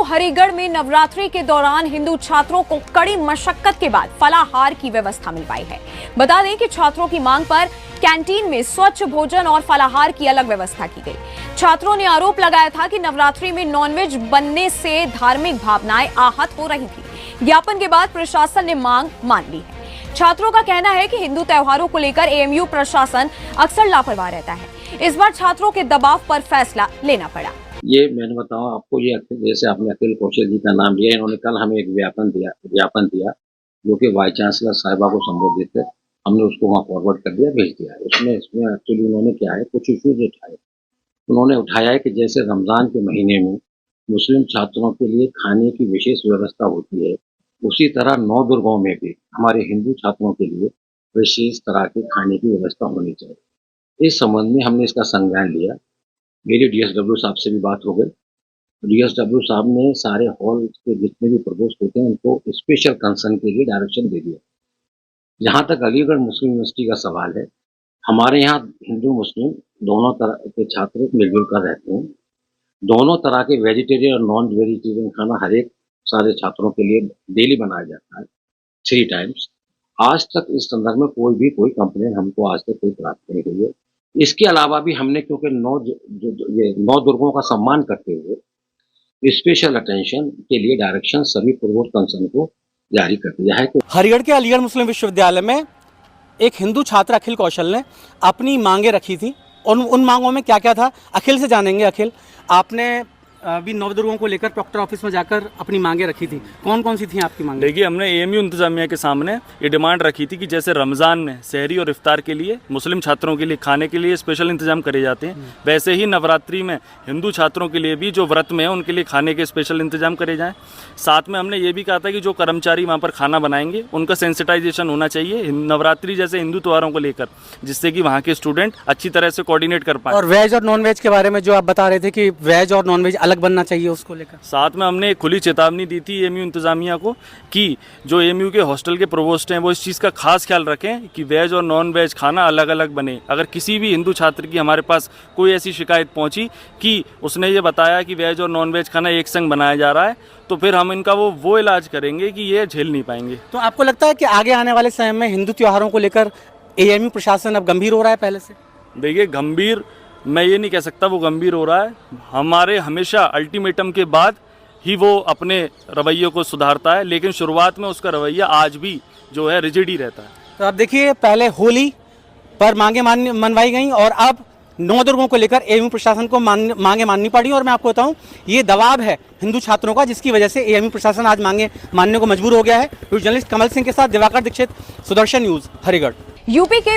हरिगढ़ में नवरात्रि के दौरान हिंदू छात्रों को कड़ी मशक्कत के बाद फलाहार की व्यवस्था मिल पाई है। बता दें कि छात्रों की मांग पर कैंटीन में स्वच्छ भोजन और फलाहार की अलग व्यवस्था की गई। छात्रों ने आरोप लगाया था कि नवरात्रि में नॉनवेज बनने से धार्मिक भावनाएं आहत हो रही थी। ज्ञापन के बाद प्रशासन ने मांग मान ली है। छात्रों का कहना है कि हिंदू त्योहारों को लेकर एएमयू प्रशासन अक्सर लापरवाह रहता है। इस बार छात्रों के दबाव पर फैसला लेना पड़ा। ये मैंने बताऊं आपको, ये जैसे आपने अखिल कौशल जी का नाम लिया, इन्होंने कल हमें एक ज्ञापन दिया जो कि वाइस चांसलर साहिबा को संबोधित है। हमने उसको वहाँ फॉरवर्ड कर दिया, भेज दिया। इसमें एक्चुअली उन्होंने क्या है, कुछ इश्यूज उठाए। उन्होंने उठाया है कि जैसे रमजान के महीने में मुस्लिम छात्रों के लिए खाने की विशेष व्यवस्था होती है, उसी तरह नौ दुर्गाओं में भी हमारे हिंदू छात्रों के लिए विशेष तरह के खाने की व्यवस्था होनी चाहिए। इस संबंध में हमने इसका संज्ञान लिया। मेरी डीएसडब्ल्यू साहब से भी बात हो गई। डीएसडब्ल्यू साहब ने सारे हॉल के जितने भी प्रकोष्ठ होते हैं उनको स्पेशल कंसर्न के लिए डायरेक्शन दे दिया। जहाँ तक अलीगढ़ मुस्लिम यूनिवर्सिटी का सवाल है, हमारे यहाँ हिंदू मुस्लिम दोनों तरह के छात्र मिलजुल कर रहते हैं। दोनों तरह के वेजिटेरियन और नॉन वेजिटेरियन खाना हर एक सारे छात्रों के लिए डेली बनाया जाता है, 3 टाइम्स। आज तक इस संदर्भ में कोई कंप्लेन हमको आज तक कोई प्राप्त नहीं हुई है। इसके अलावा भी हमने, क्योंकि नौ दुर्गों का सम्मान करते हुए स्पेशल अटेंशन के लिए डायरेक्शन सभी पूर्वोत्तर कंसर्न को जारी कर दिया है। हरिगढ़ के अलीगढ़ मुस्लिम विश्वविद्यालय में एक हिंदू छात्र अखिल कौशल ने अपनी मांगे रखी थी और उन मांगों में क्या क्या था, अखिल से जानेंगे। अखिल, आपने अभी नवदुर्गों को लेकर प्रॉक्टर ऑफिस में जाकर अपनी मांगे रखी थी, कौन कौन सी थी आपकी मांगे? देखिए, हमने एएमयू इंतजामिया के सामने ये डिमांड रखी थी कि जैसे रमज़ान में सहरी और इफ्तार के लिए मुस्लिम छात्रों के लिए खाने के लिए स्पेशल इंतजाम करे जाते हैं, वैसे ही नवरात्रि में हिंदू छात्रों के लिए भी जो व्रत में है उनके लिए खाने के स्पेशल इंतजाम करे जाएँ। साथ में हमने ये भी कहा था कि जो कर्मचारी वहाँ पर खाना बनाएंगे उनका सेंसिटाइजेशन होना चाहिए नवरात्रि जैसे हिंदू त्योहारों को लेकर, जिससे कि वहाँ के स्टूडेंट अच्छी तरह से कोऑर्डिनेट कर पाए। और वेज और नॉन वेज के बारे में जो आप बता रहे थे कि वेज और नॉन वेज अलग बनना चाहिए, उसको लेकर साथ में हमने एक खुली चेतावनी दी थी एएमयू इंतजामिया को कि जो एएमयू के हॉस्टल के प्रोवोस्ट हैं वो इस चीज़ का खास ख्याल रखें कि वेज और नॉन वेज खाना अलग अलग बने। अगर किसी भी हिंदू छात्र की हमारे पास कोई ऐसी शिकायत पहुंची कि उसने ये बताया कि वेज और नॉन वेज खाना एक संग बनाया जा रहा है, तो फिर हम इनका वो इलाज करेंगे कि ये झेल नहीं पाएंगे। तो आपको लगता है कि आगे आने वाले समय में हिंदू त्योहारों को लेकर एएमयू प्रशासन अब गंभीर हो रहा है पहले से? देखिए, गंभीर मैं ये नहीं कह सकता वो गंभीर हो रहा है। हमारे हमेशा अल्टीमेटम के बाद ही वो अपने रवैये को सुधारता है, लेकिन शुरुआत में उसका रवैया आज भी जो है रिजिड ही रहता है। तो आप देखिए, पहले होली पर मांगे मनवाई गई और अब नौ दुर्गों को लेकर एएमयू प्रशासन को मांगे माननी पड़ी। और मैं आपको बताऊं, ये दबाव है हिंदू छात्रों का, जिसकी वजह से एएमयू प्रशासन आज मांगे मानने को मजबूर हो गया है। जर्नलिस्ट कमल सिंह के साथ दिवाकर दीक्षित, सुदर्शन न्यूज, हरिगढ़। यूपी के